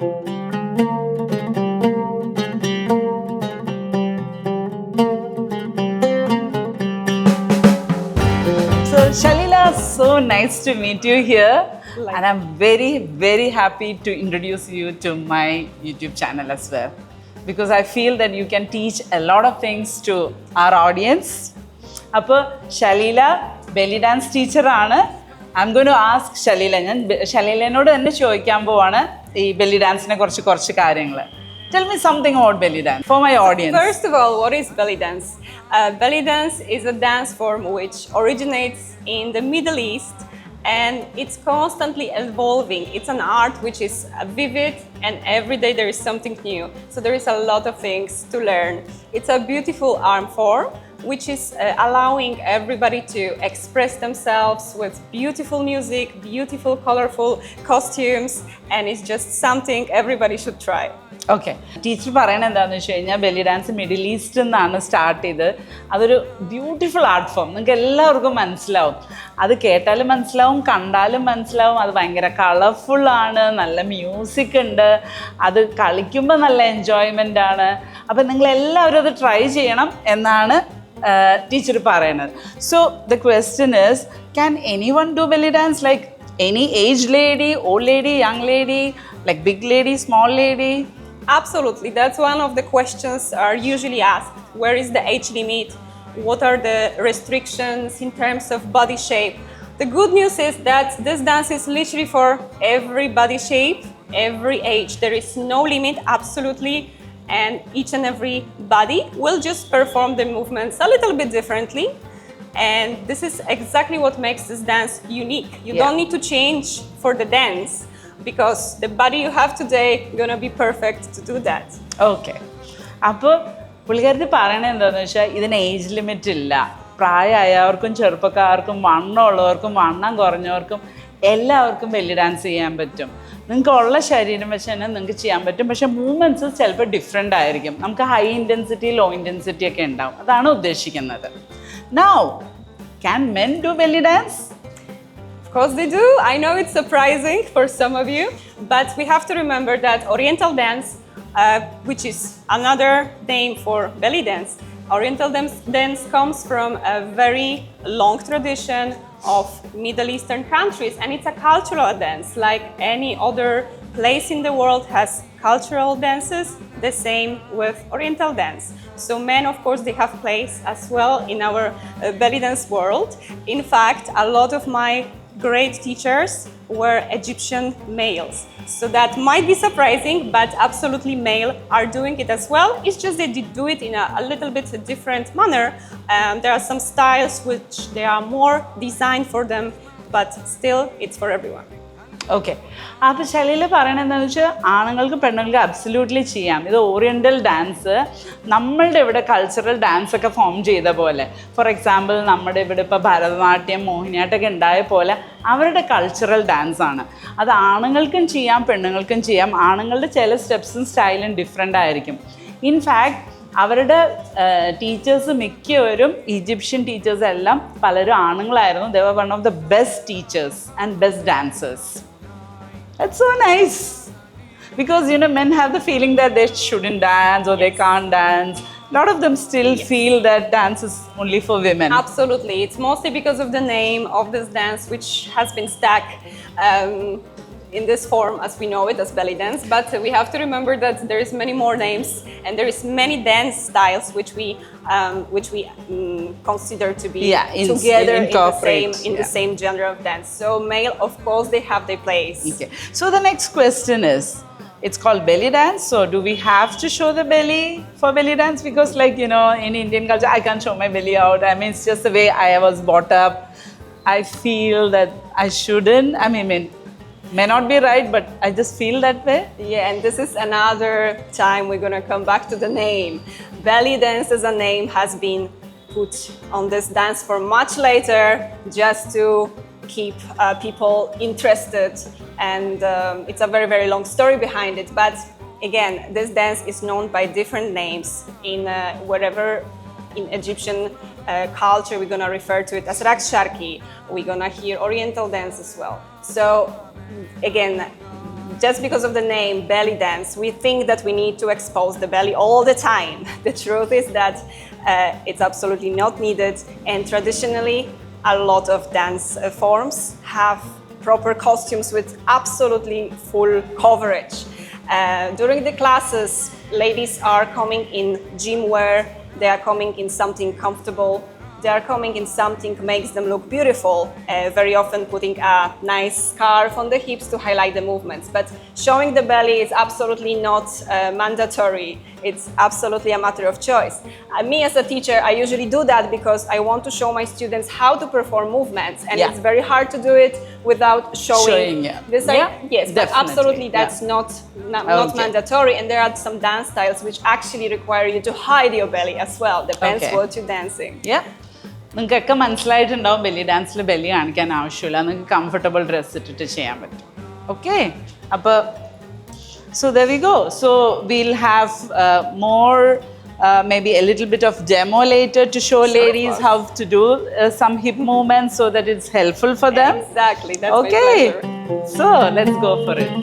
So Shalila, so nice to meet you here. And I'm very, very happy to introduce you to my YouTube channel as well. Because I feel that you can teach a lot of things to our audience. Appo Shalila, belly dance teacher aanu. I'm going to ask Shalila. Shalilenodu ennu choikkan povana ee belly dance ne korchu karyangal. Tell me something about belly dance for my audience. First of all, what is belly dance? Belly dance is a dance form which originates in the Middle East and it's constantly evolving. It's an art which is vivid and every day there is something new. So there is a lot of things to learn. It's a beautiful art form which is allowing everybody to express themselves with beautiful music, beautiful, colorful costumes, and it's just something everybody should try. Okay teacher പറയുന്നത് എന്താണെന്ന് വെച്ച് കഴിഞ്ഞാൽ belly dance middle east നിന്നാണ് start ചെയ്ത് അതൊരു beautiful art form നിങ്ങൾക്ക് എല്ലാവർക്കും മനസ്സിലാവും അത് കേട്ടാലും മനസ്സിലാവും കണ്ടാലും മനസ്സിലാവും അത് ഭയങ്കര കളർഫുള്ളാണ് നല്ല മ്യൂസിക് ഉണ്ട് അത് കളിക്കുമ്പോൾ നല്ല എൻജോയ്മെൻ്റ് ആണ് അപ്പം നിങ്ങളെല്ലാവരും അത് ട്രൈ ചെയ്യണം എന്നാണ് ടീച്ചർ പറയണത് so the question is can any one do belly dance like any age lady old lady young lady like big lady small lady Absolutely, that's one of the questions are usually asked. Where is the age limit? What are the restrictions in terms of body shape? The good news is that this dance is literally for every body shape, every age. There is no limit, absolutely, and each and every body will just perform the movements a little bit differently. And this is exactly what makes this dance unique. You don't need to change for the dance. Because the body you have today gonna be perfect to do that. Okay അപ്പോൾ പുള്ളിക്കാരത്തി പറയണത് എന്താണെന്ന് വെച്ചാൽ ഇതിന് age limit ഇല്ല പ്രായമായവർക്കും ചെറുപ്പക്കാർക്കും വണ്ണമുള്ളവർക്കും വണ്ണം കുറഞ്ഞവർക്കും എല്ലാവർക്കും ബെല്ലി ഡാൻസ് ചെയ്യാൻ പറ്റും നിങ്ങൾക്ക് ഉള്ള ശരീരം വെച്ച് തന്നെ നിങ്ങൾക്ക് ചെയ്യാൻ പറ്റും പക്ഷേ മൂവ്മെൻറ്റ്സ് ചിലപ്പോൾ ഡിഫറെൻ്റ് ആയിരിക്കും നമുക്ക് ഹൈ ഇൻറ്റൻസിറ്റി ലോ ഇൻറ്റൻസിറ്റി ഒക്കെ ഉണ്ടാവും അതാണ് ഉദ്ദേശിക്കുന്നത് now can men do belly dance Of course they do. I know it's surprising for some of you, but we have to remember that Oriental dance, which is another name for belly dance, Oriental dance comes from a very long tradition of Middle Eastern countries, and it's a cultural dance like any other place in the world has cultural dances, the same with Oriental dance. So men, of course, they have place as well in our belly dance world. In fact, a lot of my great teachers were Egyptian males. So that might be surprising, but absolutely male are doing it as well. It's just they did do it in a little bit different manner. There are some styles which they are more designed for them, but still it's for everyone. Okay അപ്പോൾ ശൈലിയിൽ പറയണത് എന്താണെന്ന് വെച്ചാൽ ആണുങ്ങൾക്ക് പെണ്ണുങ്ങൾക്ക് absolutely ചെയ്യാം ഇത് oriental dance നമ്മളുടെ ഇവിടെ കൾച്ചറൽ ഡാൻസ് ഒക്കെ ഫോം ചെയ്ത പോലെ ഫോർ എക്സാമ്പിൾ നമ്മുടെ ഇവിടെ ഇപ്പോൾ ഭരതനാട്യം മോഹിനിയാട്ടമൊക്കെ ഉണ്ടായ പോലെ അവരുടെ കൾച്ചറൽ ഡാൻസാണ് അത് ആണുങ്ങൾക്കും ചെയ്യാം പെണ്ണുങ്ങൾക്കും ചെയ്യാം ആണുങ്ങളുടെ ചില സ്റ്റെപ്സും സ്റ്റൈലും ഡിഫറെൻ്റ് ആയിരിക്കും ഇൻഫാക്ട് അവരുടെ ടീച്ചേഴ്സ് മിക്കവരും ഈജിപ്ഷ്യൻ ടീച്ചേഴ്സ് എല്ലാം പലരും ആണുങ്ങളായിരുന്നു they were one of the best teachers and best dancers That's so nice. Because, you know, men have the feeling that they shouldn't dance or they can't dance. A lot of them still feel that dance is only for women. Absolutely. It's mostly because of the name of this dance, which has been stuck in this form as we know it as belly dance. But we have to remember that there is many more names and there is many dance styles which we consider to be together in the same genre of dance. So male, of course, they have their place. Okay. So the next question is, it's called belly dance. So do we have to show the belly for belly dance? Because like, you know, in Indian culture, I can't show my belly out. I mean, it's just the way I was brought up. I feel that I shouldn't. I mean, may not be right, but I just feel that way. Yeah, and this is another time we're going to come back to the name. Belly dance as a name has been put on this dance for much later just to keep people interested. And it's a very, very long story behind it. But again, this dance is known by different names in wherever in Egyptian culture we're going to refer to it as Raqs Sharqi. We're going to hear Oriental dance as well. So again, just because of the name belly dance, we think that we need to expose the belly all the time. The truth is that it's absolutely not needed, and traditionally a lot of dance forms have proper costumes with absolutely full coverage. During the classes, ladies are coming in gym wear, they are coming in something comfortable, they are coming in something makes them look beautiful, very often putting a nice scarf on the hips to highlight the movements. But showing the belly is absolutely not mandatory. It's absolutely a matter of choice. Me as a teacher, I usually do that because I want to show my students how to perform movements, and Yeah. it's very hard to do it without showing yeah. this. Yeah, Yes, but definitely. absolutely that's Yeah. not Okay. mandatory, and there are some dance styles which actually require you to hide your belly as well. Depends Okay. what you're dancing. നിങ്ങൾക്കൊക്കെ മനസ്സിലായിട്ടുണ്ടാവും belly ഡാൻസിൽ belly കാണിക്കാൻ ആവശ്യമില്ല, നിങ്ങൾക്ക് comfortable dress ഇട്ടിട്ട് ചെയ്യാൻ പറ്റും. Okay, അപ്പോൾ so there we go. So we'll have more maybe a little bit of demo later to show ladies how to do some hip movements so that it's helpful for them. Exactly, that's Okay, my pleasure. so let's go for it.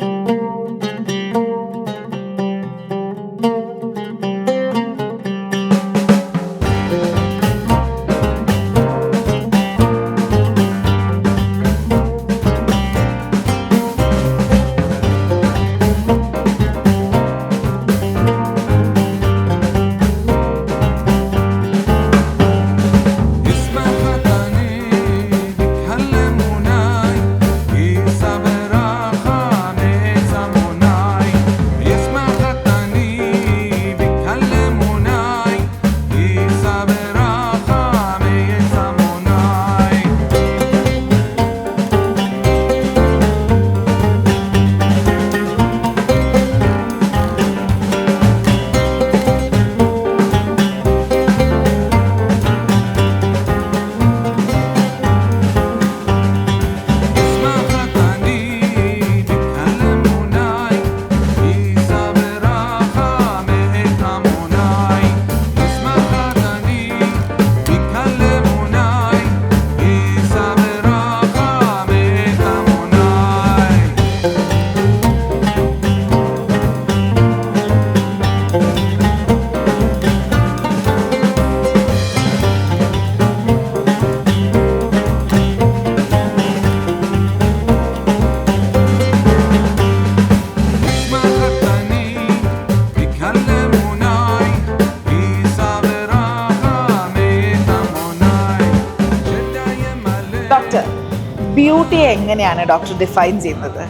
Beauty എങ്ങനെയാണ് doctor define ചെയ്യുന്നത്?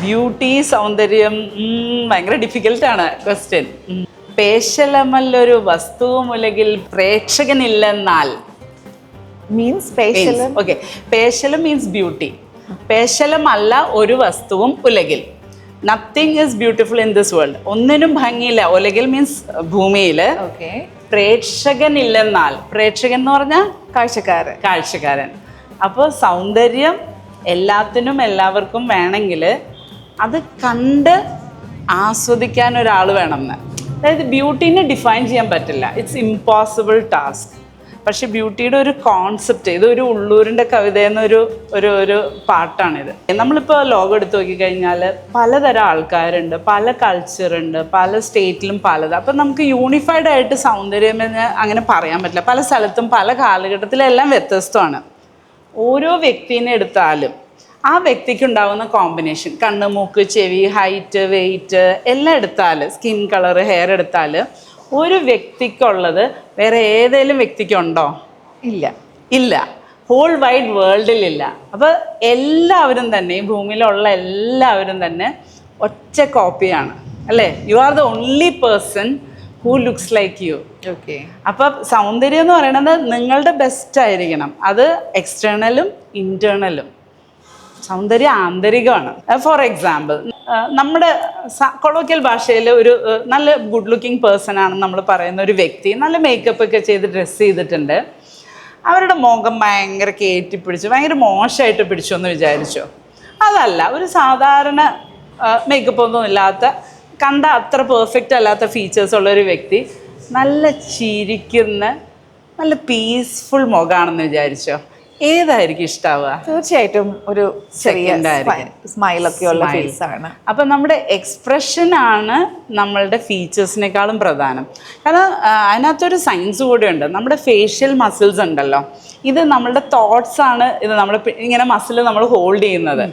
Beauty, സൗന്ദര്യം, ഭയങ്കര ഡിഫിക്കൽട്ടാണ് question. പേശലമല്ലൊരു വസ്തുവുമുലകിൽ പ്രേക്ഷകനില്ലെന്നാൽ means പേശലം. Okay, പേശലം മീൻസ് ബ്യൂട്ടി. പേശലമല്ല ഒരു വസ്തുവും ഉലകിൽ. Nothing is beautiful in this world. ഒന്നിനും ഭംഗിയില്ല. ഉലകിൽ മീൻസ് ഭൂമിയിൽ. ഓക്കെ, പ്രേക്ഷകനില്ലെന്നാൽ, പ്രേക്ഷകൻ എന്ന് പറഞ്ഞാൽ കാഴ്ചക്കാരൻ. കാഴ്ചക്കാരൻ. അപ്പോൾ സൗന്ദര്യം എല്ലാത്തിനും എല്ലാവർക്കും വേണമെങ്കിൽ അത് കണ്ട് ആസ്വദിക്കാൻ ഒരാൾ വേണമെന്ന്. അതായത് ബ്യൂട്ടീനെ ഡിഫൈൻ ചെയ്യാൻ പറ്റില്ല, ഇറ്റ്സ് ഇമ്പോസിബിൾ ടാസ്ക്. പക്ഷെ ബ്യൂട്ടിയുടെ ഒരു കോൺസെപ്റ്റ്, ഇതൊരു ഉള്ളൂരിൻ്റെ കവിത എന്നൊരു ഒരു പാട്ടാണിത്. നമ്മളിപ്പോൾ ലോകം എടുത്ത് നോക്കിക്കഴിഞ്ഞാൽ പലതരം ആൾക്കാരുണ്ട്, പല കൾച്ചറുണ്ട്, പല സ്റ്റേറ്റിലും പലത്. അപ്പം നമുക്ക് യൂണിഫൈഡ് ആയിട്ട് സൗന്ദര്യം എന്ന് അങ്ങനെ പറയാൻ പറ്റില്ല. പല സ്ഥലത്തും പല കാലഘട്ടത്തിലും എല്ലാം വ്യത്യസ്തമാണ്. ഓരോ വ്യക്തിനെ എടുത്താലും ആ വ്യക്തിക്ക് ഉണ്ടാകുന്ന കോമ്പിനേഷൻ, കണ്ണ്, മൂക്ക്, ചെവി, ഹൈറ്റ്, വെയിറ്റ് എല്ലാം എടുത്താൽ, സ്കിൻ കളർ, ഹെയർ എടുത്താൽ ഒരു വ്യക്തിക്കുള്ളത് വേറെ ഏതെങ്കിലും വ്യക്തിക്കുണ്ടോ? ഇല്ല, ഇല്ല. ഹോൾ വൈഡ് വേൾഡിലില്ല. അപ്പോൾ എല്ലാവരും തന്നെ, ഈ ഭൂമിയിലുള്ള എല്ലാവരും തന്നെ ഒറ്റ കോപ്പിയാണ്, അല്ലേ? U are the only person who looks like you. Okay. അപ്പം സൗന്ദര്യം എന്ന് പറയുന്നത് നിങ്ങളുടെ ബെസ്റ്റ് ആയിരിക്കണം. അത് എക്സ്റ്റേണലും ഇൻറ്റേർണലും. സൗന്ദര്യം ആന്തരികമാണ്. ഫോർ എക്സാമ്പിൾ, നമ്മുടെ കൊളോക്കിയൽ ഭാഷയിൽ ഒരു നല്ല ഗുഡ് ലുക്കിംഗ് പേഴ്സൺ ആണെന്ന് നമ്മൾ പറയുന്ന ഒരു വ്യക്തി നല്ല മേക്കപ്പ് ഒക്കെ ചെയ്ത് ഡ്രസ്സ് ചെയ്തിട്ടുണ്ട്. അവരുടെ മുഖം ഭയങ്കര കയറ്റിപ്പിടിച്ചു, ഭയങ്കര മോശമായിട്ട് പിടിച്ചു എന്ന് വിചാരിച്ചോ? അതല്ല, ഒരു സാധാരണ മേക്കപ്പ് ഒന്നും ഇല്ലാത്ത, കണ്ട അത്ര പെർഫെക്റ്റ് അല്ലാത്ത ഫീച്ചേഴ്സ് ഉള്ളൊരു വ്യക്തി നല്ല ചിരിക്കുന്ന നല്ല പീസ്ഫുൾ മുഖമാണെന്ന് വിചാരിച്ചോ? ഏതായിരിക്കും ഇഷ്ടാവുക? തീർച്ചയായിട്ടും ഒരു ചെറിയ Second ആയിരിക്കും. സ്മൈലൊക്കെ ഉള്ള ഫേസ് ആണ്. അപ്പം നമ്മുടെ എക്സ്പ്രഷനാണ് നമ്മളുടെ ഫീച്ചേഴ്സിനേക്കാളും പ്രധാനം. കാരണം അതിനകത്തൊരു സയൻസ് കൂടെ ഉണ്ട്. നമ്മുടെ ഫേഷ്യൽ മസിൽസ് ഉണ്ടല്ലോ, ഇത് നമ്മളുടെ തോട്ട്സ് ആണ്. ഇത് നമ്മൾ ഇങ്ങനെ മസിൽ നമ്മൾ ഹോൾഡ് ചെയ്യുന്നത്.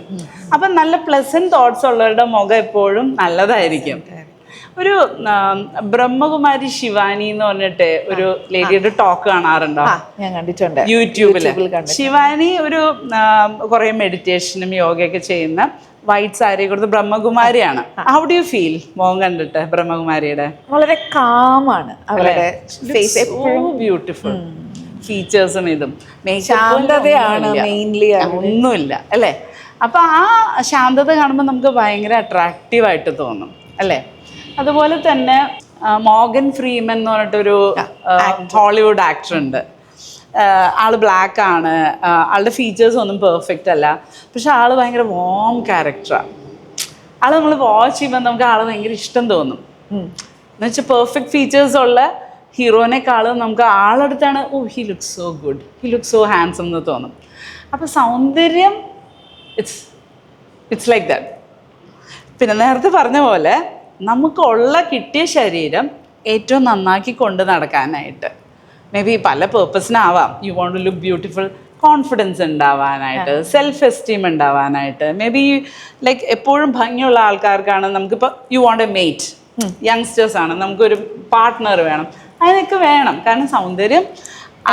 അപ്പം നല്ല പ്ലസൻറ്റ് തോട്ട്സ് ഉള്ളവരുടെ മുഖം എപ്പോഴും നല്ലതായിരിക്കും. ഒരു ബ്രഹ്മകുമാരി ശിവാനി എന്ന് പറഞ്ഞിട്ട് ഒരു ലേഡിയുടെ ടോക്ക് കാണാറുണ്ടോ? ഞാൻ കണ്ടിട്ടുണ്ട് യൂട്യൂബില്. ശിവാനി ഒരു കുറെ മെഡിറ്റേഷനും യോഗയൊക്കെ ചെയ്യുന്ന വൈറ്റ് സാരി കൊടുത്ത് ബ്രഹ്മകുമാരിയാണ്. ഹൗ ഡു യു ഫീൽ മോൻ കണ്ടിട്ട് ബ്രഹ്മകുമാരിയുടെ? വളരെ കാമാണ് അവരുടെ ഫേസ്, ബ്യൂട്ടിഫുൾ ഫീച്ചേഴ്സും ഇതും. ശാന്തതയാണ് മെയിൻലി, ഒന്നുമില്ല അല്ലേ? അപ്പൊ ആ ശാന്തത കാണുമ്പോൾ നമുക്ക് ഭയങ്കര അട്രാക്റ്റീവായിട്ട് തോന്നും അല്ലേ? അതുപോലെ തന്നെ മോർഗൻ ഫ്രീമൻ എന്ന് പറഞ്ഞിട്ടൊരു ഹോളിവുഡ് ആക്ടർ ഉണ്ട്. ആള് ബ്ലാക്ക് ആണ്, ആളുടെ ഫീച്ചേഴ്സ് ഒന്നും പെർഫെക്റ്റ് അല്ല, പക്ഷെ ആള് ഭയങ്കര വാം ക്യാരക്ടറാണ്. ആള് നമ്മൾ വാച്ച് ചെയ്യുമ്പോൾ നമുക്ക് ആളെ ഭയങ്കര ഇഷ്ടം തോന്നും. എന്നുവെച്ചാൽ പെർഫെക്റ്റ് ഫീച്ചേഴ്സ് ഉള്ള ഹീറോയിനെക്കാളും നമുക്ക് ആളെടുത്താണ് he looks so good, he looks so handsome എന്ന് തോന്നും. അപ്പോൾ സൗന്ദര്യം ഇറ്റ്സ് ലൈക്ക് ദാറ്റ്. പിന്നെ നേരത്തെ പറഞ്ഞ പോലെ നമുക്കുള്ള കിട്ടിയ ശരീരം ഏറ്റവും നന്നാക്കി കൊണ്ട് നടക്കാനായിട്ട് മേ ബി പല പേർപ്പസിനാവാം. You want to look beautiful, confidence ഉണ്ടാവാനായിട്ട്, സെൽഫ് എസ്റ്റീം ഉണ്ടാവാനായിട്ട്, മേ ബി ലൈക്ക് എപ്പോഴും ഭംഗിയുള്ള ആൾക്കാർക്കാണ് നമുക്കിപ്പോൾ യു വോണ്ട് എ മെയ്റ്റ്, യങ്സ്റ്റേഴ്സാണ് നമുക്കൊരു പാർട്ട്ണർ വേണം, അതിനൊക്കെ വേണം. കാരണം സൗന്ദര്യം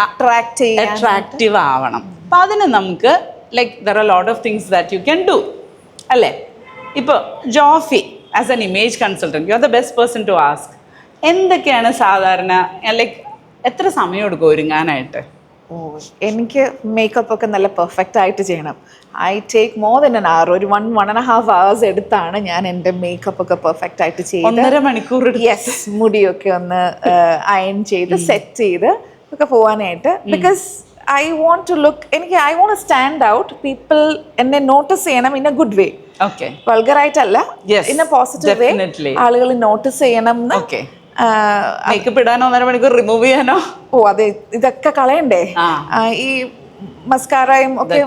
അട്രാക്റ്റീവ് ആവണം. അപ്പം അതിന് നമുക്ക് like there are lot of things that you can do അല്ലേ? ഇപ്പോൾ Jofy as an image consultant, you are the best person to ask. എന്തൊക്കെയാണ് സാധാരണ ലൈക്ക് എത്ര സമയം എടുക്കും ഒരുങ്ങാനായിട്ട്? എനിക്ക് മേക്കപ്പ് ഒക്കെ നല്ല പെർഫെക്റ്റ് ആയിട്ട് ചെയ്യണം. I take more than an hour, ഒരു 1.5 hours എടുത്താണ് ഞാൻ എൻ്റെ മേക്കപ്പ് ഒക്കെ പെർഫെക്റ്റ് ആയിട്ട് ചെയ്ത് 1.5 മണിക്കൂർ. യെസ്, മുടിയൊക്കെ ഒന്ന് അയൺ ചെയ്ത് സെറ്റ് ചെയ്ത് ഒക്കെ പോകാനായിട്ട്. Because I want to look, I want stand out. People എന്നെ നോട്ടീസ് ചെയ്യണം in a good way. Okay, വൾഗറായിട്ടല്ല, ഇൻ എ പോസിറ്റീവ് വേ. ആളുകൾ നോട്ടീസ് ചെയ്യണം. മേക്കപ്പ് ഇടാനോ 1.5 മണിക്കൂർ റിമൂവ് ചെയ്യാനോ? അതെ, ഇതൊക്കെ കളയണ്ടേ? ഈ മസ്കാരയും ഒക്കെ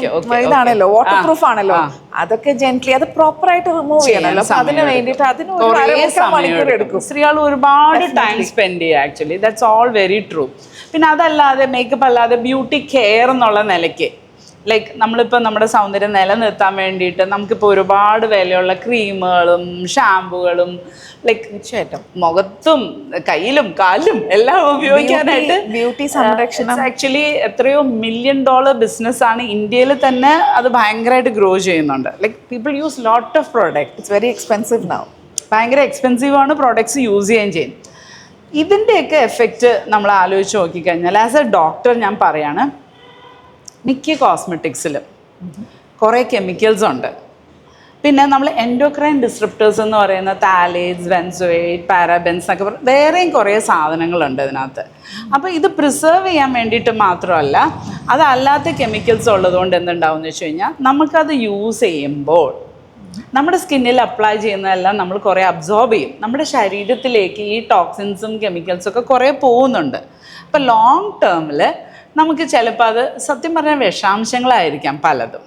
ഇതാണല്ലോ, വാട്ടർ പ്രൂഫ് ആണല്ലോ, അതൊക്കെ ജെന്റ്ലി അത് പ്രോപ്പർ ആയിട്ട് റിമൂവ് ചെയ്യണല്ലോ. അപ്പൊ അതിന് വേണ്ടിയിട്ട് അതിന് 1.5 മണിക്കൂർ എടുക്കും. സ്ത്രീകൾ ഒരുപാട് ടൈം സ്പെൻഡ് ചെയ്യുക. Actually that's all very true. പിന്നെ അതല്ലാതെ മേക്കപ്പ് അല്ലാതെ ബ്യൂട്ടി കെയർ എന്നുള്ള നിലയ്ക്ക് ലൈക്ക് നമ്മളിപ്പോൾ നമ്മുടെ സൗന്ദര്യം നിലനിർത്താൻ വേണ്ടിയിട്ട് നമുക്കിപ്പോൾ ഒരുപാട് വിലയുള്ള ക്രീമുകളും ഷാമ്പുകളും ലൈക്ക് തീർച്ചയായിട്ടും മുഖത്തും കയ്യിലും കാലിലും എല്ലാം ഉപയോഗിക്കാനായിട്ട് ബ്യൂട്ടി സംരക്ഷണം ആക്ച്വലി എത്രയോ $1 million ബിസിനസ്സാണ് ഇന്ത്യയിൽ തന്നെ. അത് ഭയങ്കരമായിട്ട് ഗ്രോ ചെയ്യുന്നുണ്ട്. Like people use lot of product. It's very expensive now. ഭയങ്കര എക്സ്പെൻസീവാണ് പ്രോഡക്ട്സ് യൂസ് ചെയ്യുകയും ചെയ്യും. ഇതിൻ്റെയൊക്കെ എഫക്റ്റ് നമ്മൾ ആലോചിച്ച് നോക്കിക്കഴിഞ്ഞാൽ ആസ് എ ഡോക്ടർ ഞാൻ പറയാണ്, മിക്ക കോസ്മെറ്റിക്സിലും കുറേ കെമിക്കൽസ് ഉണ്ട്. പിന്നെ നമ്മൾ എൻഡോക്രൈൻ ഡിസ്ട്രപ്റ്റേഴ്സ് എന്ന് പറയുന്ന താലേറ്റ്സ്, ബെൻസോയേറ്റ്, പാരാബെൻസ് എന്നൊക്കെ വേറെയും കുറേ സാധനങ്ങളുണ്ട് ഇതിനകത്ത്. അപ്പോൾ ഇത് പ്രിസർവ് ചെയ്യാൻ വേണ്ടിയിട്ട് മാത്രമല്ല, അതല്ലാത്ത കെമിക്കൽസ് ഉള്ളതുകൊണ്ട് എന്തുണ്ടാവും എന്ന് വെച്ച് കഴിഞ്ഞാൽ നമുക്കത് യൂസ് ചെയ്യുമ്പോൾ നമ്മുടെ സ്കിന്നിൽ അപ്ലൈ ചെയ്യുന്നതെല്ലാം നമ്മൾ കുറേ അബ്സോർബ് ചെയ്യും. നമ്മുടെ ശരീരത്തിലേക്ക് ഈ ടോക്സിൻസും കെമിക്കൽസും ഒക്കെ കുറേ പോകുന്നുണ്ട്. അപ്പോൾ ലോങ് ടേമിൽ നമുക്ക് ചിലപ്പോൾ അത് സത്യം പറഞ്ഞാൽ വിഷാംശങ്ങളായിരിക്കാം പലതും.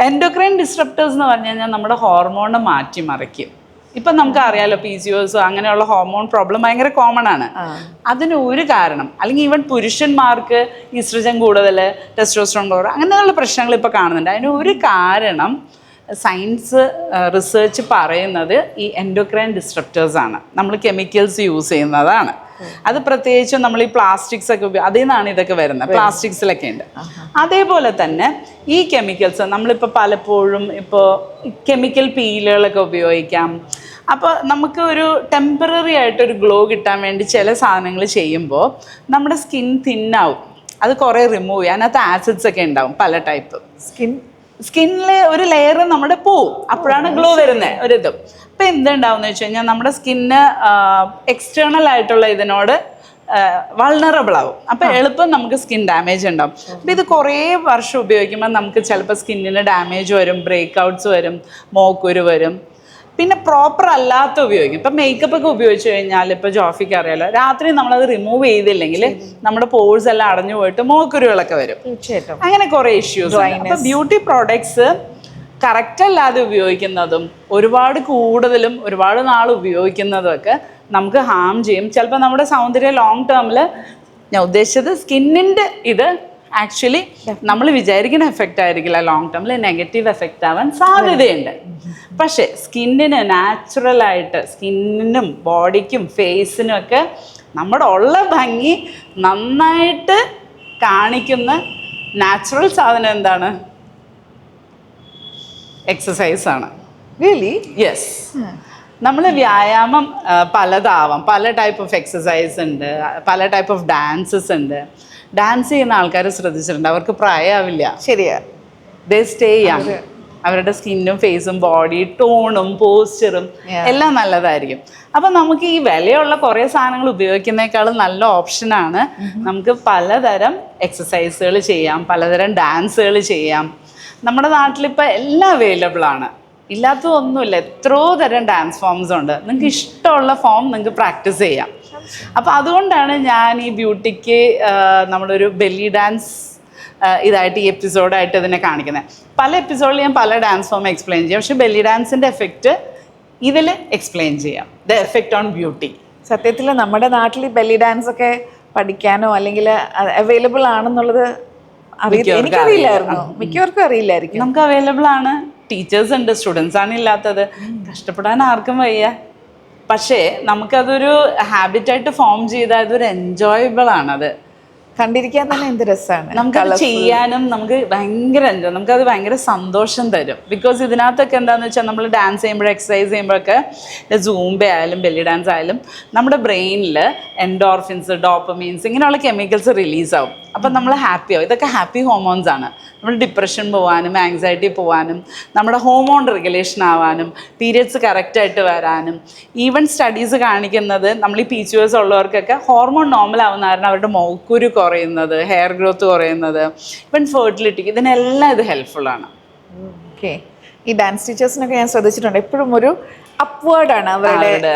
എൻഡോക്രൈൻ ഡിസ്ട്രപ്റ്റേഴ്സ് എന്ന് പറഞ്ഞു കഴിഞ്ഞാൽ നമ്മുടെ ഹോർമോണിനെ മാറ്റിമറിക്കും. ഇപ്പം നമുക്ക് അറിയാലോ PCOS അങ്ങനെയുള്ള ഹോർമോൺ പ്രോബ്ലം ഭയങ്കര കോമൺ ആണ്. അതിന് ഒരു കാരണം, അല്ലെങ്കിൽ ഈവൻ പുരുഷന്മാർക്ക് ഈസ്ട്രജൻ കൂടുതൽ, ടെസ്റ്റോസ്റ്ററോൺ കൂടുതൽ, അങ്ങനെയുള്ള പ്രശ്നങ്ങൾ ഇപ്പോൾ കാണുന്നുണ്ട്. അതിന് ഒരു കാരണം സയൻസ് റിസർച്ച് പറയുന്നത് ഈ എൻഡോക്രൈൻ ഡിസ്ട്രപ്റ്റേഴ്സ് ആണ്. നമ്മൾ കെമിക്കൽസ് യൂസ് ചെയ്യുന്നതാണ്. അത് പ്രത്യേകിച്ചും നമ്മൾ ഈ പ്ലാസ്റ്റിക്സ് ഒക്കെ അതിൽ നിന്നാണ് ഇതൊക്കെ വരുന്നത്. പ്ലാസ്റ്റിക്സിലൊക്കെ ഉണ്ട്. അതേപോലെ തന്നെ ഈ കെമിക്കൽസ് നമ്മളിപ്പോൾ പലപ്പോഴും ഇപ്പോൾ കെമിക്കൽ പീലുകളൊക്കെ ഉപയോഗിക്കാം. അപ്പോൾ നമുക്ക് ഒരു ടെമ്പററി ആയിട്ടൊരു ഗ്ലോ കിട്ടാൻ വേണ്ടി ചില സാധനങ്ങൾ ചെയ്യുമ്പോൾ നമ്മുടെ സ്കിൻ തിന്നാവും. അത് കുറേ റിമൂവ് ചെയ്യാം. അതിനകത്ത് ആസിഡ്സ് ഒക്കെ ഉണ്ടാവും പല ടൈപ്പ്. സ്കിന്നിൽ ഒരു ലെയർ നമ്മുടെ പോവും, അപ്പോഴാണ് ഗ്ലോ വരുന്നത് ഒരിതും. അപ്പം എന്തുണ്ടാവുമെന്ന് വെച്ച് കഴിഞ്ഞാൽ നമ്മുടെ സ്കിന്ന് എക്സ്റ്റേണൽ ആയിട്ടുള്ള ഇതിനോട് വൾണറബിൾ ആവും. അപ്പം എളുപ്പം നമുക്ക് സ്കിൻ ഡാമേജ് ഉണ്ടാവും. അപ്പം ഇത് കുറേ വർഷം ഉപയോഗിക്കുമ്പോൾ നമുക്ക് ചിലപ്പോൾ സ്കിന്നിന് ഡാമേജ് വരും, ബ്രേക്ക് ഔട്ട്സ് വരും, മോക്കുരു വരും. പിന്നെ പ്രോപ്പർ അല്ലാത്ത ഉപയോഗിക്കും. ഇപ്പം മേക്കപ്പ് ഒക്കെ ഉപയോഗിച്ച് കഴിഞ്ഞാൽ ഇപ്പോൾ ജോഫിക്ക് അറിയാലോ, രാത്രി നമ്മളത് റിമൂവ് ചെയ്തില്ലെങ്കിൽ നമ്മുടെ പോഴ്സ് എല്ലാം അടഞ്ഞു പോയിട്ട് മോക്കുരുകളൊക്കെ വരും. തീർച്ചയായിട്ടും. അങ്ങനെ കുറേ ഇഷ്യൂസ്. അപ്പം ബ്യൂട്ടി പ്രോഡക്ട്സ് കറക്റ്റ് അല്ലാതെ ഉപയോഗിക്കുന്നതും ഒരുപാട് കൂടുതലും ഒരുപാട് നാൾ ഉപയോഗിക്കുന്നതും ഒക്കെ നമുക്ക് ഹാം ചെയ്യും. ചിലപ്പോൾ നമ്മുടെ സൗന്ദര്യം ലോങ് ടേമിൽ, ഞാൻ ഉദ്ദേശിച്ചത് സ്കിന്നിൻ്റെ ഇത് ആക്ച്വലി നമ്മൾ വിചാരിക്കുന്ന എഫക്റ്റ് ആയിരിക്കില്ല, ലോങ് ടേമിൽ നെഗറ്റീവ് എഫക്റ്റ് ആവാൻ സാധ്യതയുണ്ട്. പക്ഷേ സ്കിന്നിന് നാച്ചുറലായിട്ട് സ്കിന്നിനും ബോഡിക്കും ഫേസിനും ഒക്കെ നമ്മുടെ ഉള്ള ഭംഗി നന്നായിട്ട് കാണിക്കുന്ന നാച്ചുറൽ സാധനം എന്താണ്? എക്സസൈസാണ്. റിയലി? യെസ്. നമ്മൾ വ്യായാമം പലതാവാം, പല ടൈപ്പ് ഓഫ് എക്സസൈസ് ഉണ്ട്, പല ടൈപ്പ് ഓഫ് ഡാൻസസ് ഉണ്ട്. ഡാൻസ് ചെയ്യുന്ന ആൾക്കാർ ശ്രദ്ധിച്ചിട്ടുണ്ട്, അവർക്ക് പ്രായമാവില്ല. ശരിയാ. ദേ സ്റ്റേ യങ്. അവരുടെ സ്കിന്നും ഫേസും ബോഡി ടോണും പോസ്ചറും എല്ലാം നല്ലതായിരിക്കും. അപ്പം നമുക്ക് ഈ വിലയുള്ള കുറേ സാധനങ്ങൾ ഉപയോഗിക്കുന്നേക്കാളും നല്ല ഓപ്ഷനാണ് നമുക്ക് പലതരം എക്സസൈസുകൾ ചെയ്യാം, പലതരം ഡാൻസുകൾ ചെയ്യാം. നമ്മുടെ നാട്ടിലിപ്പോൾ എല്ലാം അവൈലബിൾ ആണ്, ഇല്ലാത്തതൊന്നുമില്ല. എത്രയോ തരം ഡാൻസ് ഫോംസ് ഉണ്ട്. നിങ്ങൾക്ക് ഇഷ്ടമുള്ള ഫോം നിങ്ങൾക്ക് പ്രാക്ടീസ് ചെയ്യാം. അപ്പോൾ അതുകൊണ്ടാണ് ഞാൻ ഈ ബ്യൂട്ടിക്ക് നമ്മളൊരു ബെല്ലി ഡാൻസ് ഇതായിട്ട് ഈ എപ്പിസോഡായിട്ട് ഇതിനെ കാണിക്കുന്നത്. പല എപ്പിസോഡിൽ ഞാൻ പല ഡാൻസ് ഫോം എക്സ്പ്ലെയിൻ ചെയ്യാം, പക്ഷേ ബെല്ലി ഡാൻസിൻ്റെ എഫക്റ്റ് ഇതിൽ എക്സ്പ്ലെയിൻ ചെയ്യാം, ദ എഫക്റ്റ് ഓൺ ബ്യൂട്ടി. സത്യത്തിൽ നമ്മുടെ നാട്ടിൽ ബെല്ലി ഡാൻസ് ഒക്കെ പഠിക്കാനോ അല്ലെങ്കിൽ അവൈലബിൾ ആണെന്നുള്ളത് എനിക്കറിയില്ലായിരുന്നു. മിക്കവർക്കും അറിയില്ലായിരിക്കും. നമുക്ക് അവൈലബിൾ ആണ്, ടീച്ചേഴ്സ് ഉണ്ട്, സ്റ്റുഡൻസ് ആണ് ഇല്ലാത്തത്. കഷ്ടപ്പെടാൻ ആർക്കും വയ്യ. പക്ഷേ നമുക്കതൊരു ഹാബിറ്റായിട്ട് ഫോം ചെയ്താൽ അതൊരു എൻജോയബിൾ ആണത്. കണ്ടിരിക്കാൻ തന്നെ എന്ത് രസമാണ്. നമുക്കത് ചെയ്യാനും നമുക്ക് ഭയങ്കര എൻജോയ്, നമുക്കത് ഭയങ്കര സന്തോഷം തരും. ബിക്കോസ് ഇതിനകത്തൊക്കെ എന്താണെന്ന് വെച്ചാൽ നമ്മൾ ഡാൻസ് ചെയ്യുമ്പോൾ എക്സസൈസ് ചെയ്യുമ്പോഴൊക്കെ സൂംബ ആയാലും ബെല്ലി ഡാൻസ് ആയാലും നമ്മുടെ ബ്രെയിനിൽ എൻഡോർഫിൻസ്, ഡോപ്പമീൻസ് ഇങ്ങനെയുള്ള കെമിക്കൽസ് റിലീസാവും. അപ്പം നമ്മൾ ഹാപ്പി ആവും. ഇതൊക്കെ ഹാപ്പി ഹോർമോൺസ് ആണ്. നമ്മൾ ഡിപ്രഷൻ പോകാനും ആങ്സൈറ്റി പോകാനും നമ്മുടെ ഹോർമോൺ റെഗുലേഷൻ ആവാനും പീരിയഡ്സ് കറക്റ്റായിട്ട് വരാനും. ഈവൻ സ്റ്റഡീസ് കാണിക്കുന്നത് നമ്മൾ ഈ PCOS ഉള്ളവർക്കൊക്കെ ഹോർമോൺ നോർമൽ ആവുന്ന കാരണം അവരുടെ മൗക്കുരു കുറയുന്നത്, ഹെയർ ഗ്രോത്ത് കുറയുന്നത്, ഇവൻ ഫെർട്ടിലിറ്റിക്ക്, ഇതിനെല്ലാം ഇത് ഹെൽപ്ഫുള്ളാണ്. ഓക്കെ. ഈ ഡാൻസ് ടീച്ചേഴ്സിനൊക്കെ ഞാൻ ശ്രദ്ധിച്ചിട്ടുണ്ട്, എപ്പോഴും ഒരു അപ്വേർഡ് ആണ് അവരുടെ,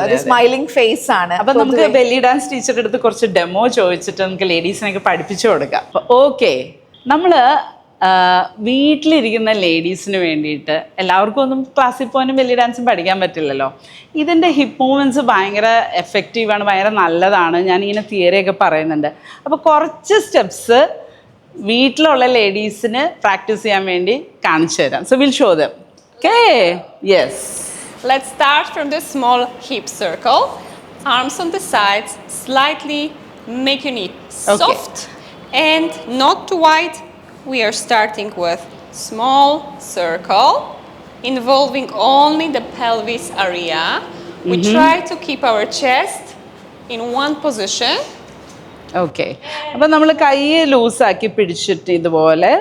ഒരു സ്മൈലിംഗ് ഫേസ് ആണ്. അപ്പം നമുക്ക് ബെല്ലി ഡാൻസ് ടീച്ചറുടെ അടുത്ത് കുറച്ച് ഡെമോ ചോദിച്ചിട്ട് നമുക്ക് ലേഡീസിനൊക്കെ പഠിപ്പിച്ചു കൊടുക്കാം. ഓക്കെ, നമ്മൾ വീട്ടിലിരിക്കുന്ന ലേഡീസിന് വേണ്ടിയിട്ട് എല്ലാവർക്കും ഒന്നും ക്ലാസ്സിൽ പോകാനും ബെല്ലി ഡാൻസും പഠിക്കാൻ പറ്റില്ലല്ലോ. ഇതിൻ്റെ ഹിപ്പ് മൂവ്മെൻറ്റ്സ് ഭയങ്കര എഫക്റ്റീവാണ്, ഭയങ്കര നല്ലതാണ്. ഞാനിങ്ങനെ തിയറിയൊക്കെ പറയുന്നുണ്ട്. അപ്പോൾ കുറച്ച് സ്റ്റെപ്സ് വീട്ടിലുള്ള ലേഡീസിന് പ്രാക്ടീസ് ചെയ്യാൻ വേണ്ടി കാണിച്ചു തരാം. So will show dum. Okay, yes. Let's start from the small hip circle. Arms on the sides, slightly make your knee soft and not too wide. We are starting with small circle involving only the pelvis area. We try to keep our chest in one position. Okay, അപ്പം നമ്മൾ കൈ ലൂസാക്കി പിടിച്ചിട്ട് ഇതുപോലെ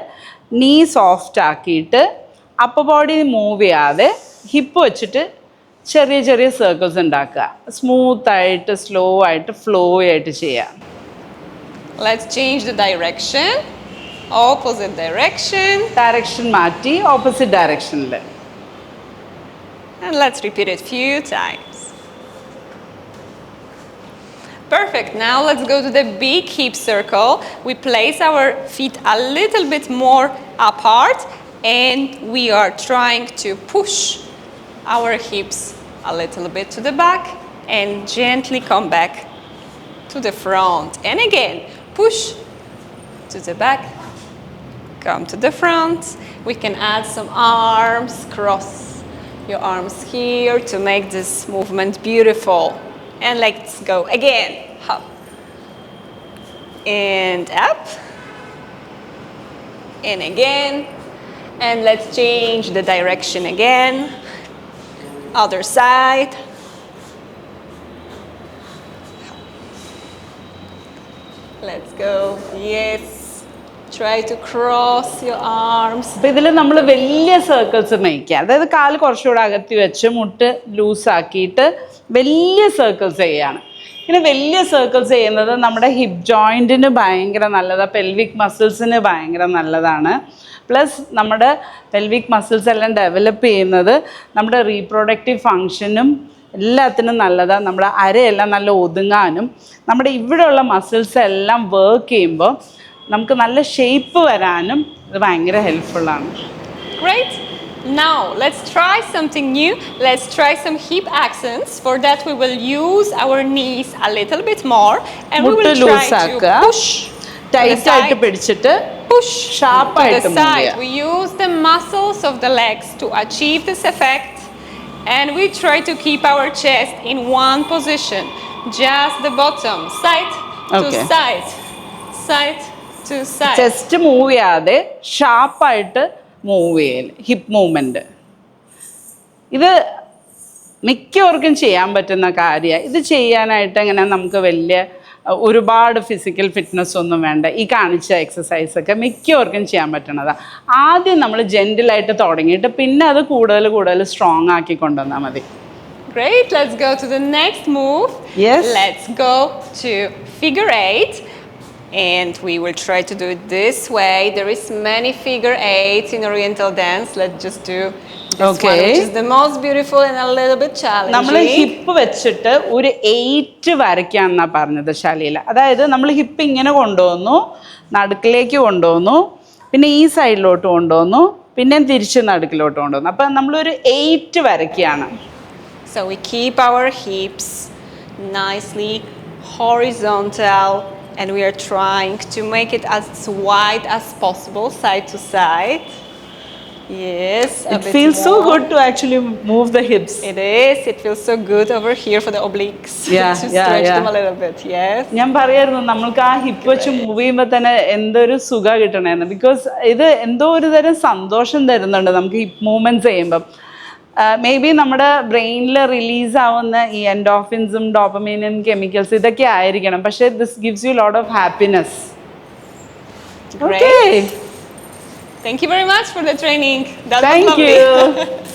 നീ soft ആക്കിയിട്ട് upper body move ചെയ്യാതെ hip വെച്ചിട്ട് ചെറിയ ചെറിയ സർക്കിൾസ് ഉണ്ടാക്കുക. സ്മൂത്തായിട്ട് സ്ലോ ആയിട്ട് ഫ്ലോ ആയിട്ട് ചെയ്യാം. Let's change the direction. Opposite direction. Direction മാറ്റി ഓപ്പോസിറ്റ് ഡയറക്ഷനിൽ. And let's repeat it few times. Perfect. Now let's go to the big hip circle. We place our feet a little bit more apart and we are trying to push our hips a little bit to the back and gently come back to the front. And again, push to the back, come to the front. We can add some arms, cross your arms here to make this movement beautiful. And let's go again. Up and up and again. And let's change the direction again. Other side. Let's go. Yes. Try to cross your arms. അപ്പം ഇതിൽ നമ്മൾ വലിയ circles മേക്കുക, അതായത് കാല് കുറച്ചുകൂടെ അകത്തി വെച്ച് മുട്ട് ലൂസാക്കിയിട്ട് വലിയ സർക്കിൾസ് ചെയ്യാണ്. ഇങ്ങനെ വലിയ സർക്കിൾസ് ചെയ്യുന്നത് നമ്മുടെ ഹിപ്പ് ജോയിൻറ്റിന് ഭയങ്കര നല്ലതാണ്, പെൽവിക് മസിൽസിന് ഭയങ്കര നല്ലതാണ്. പ്ലസ് നമ്മുടെ പെൽവിക് മസിൽസ് എല്ലാം ഡെവലപ്പ് ചെയ്യുന്നത് നമ്മുടെ റീപ്രൊഡക്റ്റീവ് ഫങ്ഷനും എല്ലാത്തിനും നല്ലതാണ്. നമ്മുടെ അരയെല്ലാം നല്ല ഒതുങ്ങാനും നമ്മുടെ ഇവിടെയുള്ള മസിൽസ് എല്ലാം വർക്ക് ചെയ്യുമ്പോൾ നമുക്ക് നല്ല ഷേപ്പ് വരാനും ഇത് ഭയങ്കര ഹെൽപ്ഫുള്ളാണ്. Great. Now let's try something new. Let's try some hip accents. For that we will use our knees a little bit more and we will try to push tight ആയിട്ട് പിടിച്ചിട്ട് push ഷാർപ്പായിട്ട് to the side. We use the muscles of the legs to achieve this effect and we try to keep our chest in one position. Just the bottom, side to side, side to side. Chest move ചെയ്യാതെ ഷാർപ്പായിട്ട് move ചെയ്യൽ, hip movement. ഇത് മിക്കവർക്കും ചെയ്യാൻ പറ്റുന്ന കാര്യമാണ്. ഇത് ചെയ്യാനായിട്ട് ഇങ്ങനെ നമുക്ക് വലിയ ഒരുപാട് ഫിസിക്കൽ ഫിറ്റ്നസ് ഒന്നും വേണ്ട. ഈ കാണിച്ച എക്സസൈസൊക്കെ മിക്കവർക്കും ചെയ്യാൻ പറ്റണതാണ്. ആദ്യം നമ്മൾ ജെൻറ്റിലായിട്ട് തുടങ്ങിയിട്ട് പിന്നെ അത് കൂടുതൽ സ്ട്രോങ് ആക്കി കൊണ്ടുവന്നാൽ മതി. Great, let's go to the next move. Yes. Let's go to figure 8 and we will try to do it this way. There is many figure 8s in Oriental dance. Let's just do this one, which is the most beautiful and a little bit challenging. നമ്മൾ hip വെച്ചിട്ട് ഒരു 8 വരയ്ക്കാന്നാണ് പറഞ്ഞത് ശാലീല. അതായത് നമ്മൾ hip ഇങ്ങനെ കൊണ്ടുവന്നു, നടുക്കിലേക്ക് കൊണ്ടുവന്നു, പിന്നെ ഈ സൈഡിലോട്ട് കൊണ്ടുവന്നു, പിന്നെ തിരിച്ച് നടുക്കിലോട്ട് കൊണ്ടുവന്നു. അപ്പം നമ്മളൊരു 8 വരയ്ക്കുകയാണ്. So we keep our hips nicely horizontal and we are trying to make it as wide as possible, side to side. Yes, it feels so good to actually move the hips. It is. It feels so good over here for the obliques. To stretch them a little bit. Yes. ഞാൻ പറയായിരുന്നു നമ്മൾക്ക് ആ hip വെച്ച് move ചെയ്യുമ്പോൾ തന്നെ എന്തൊരു സുഖം കിട്ടണമെന്ന്. ബിക്കോസ് ഇത് എന്തോ ഒരു തരം സന്തോഷം തരുന്നുണ്ട് നമുക്ക് ഹിപ്പ് മൂവ്മെൻറ്റ്സ് ചെയ്യുമ്പം. മേ ബി നമ്മുടെ ബ്രെയിനിൽ റിലീസ് ആവുന്ന ഈ എൻഡോർഫിൻസും ഡോപ്പമീനും കെമിക്കൽസ് ഇതൊക്കെ ആയിരിക്കണം, പക്ഷേ this gives you lot of happiness. Great. Thank you very much for the training. That was lovely. Thank you.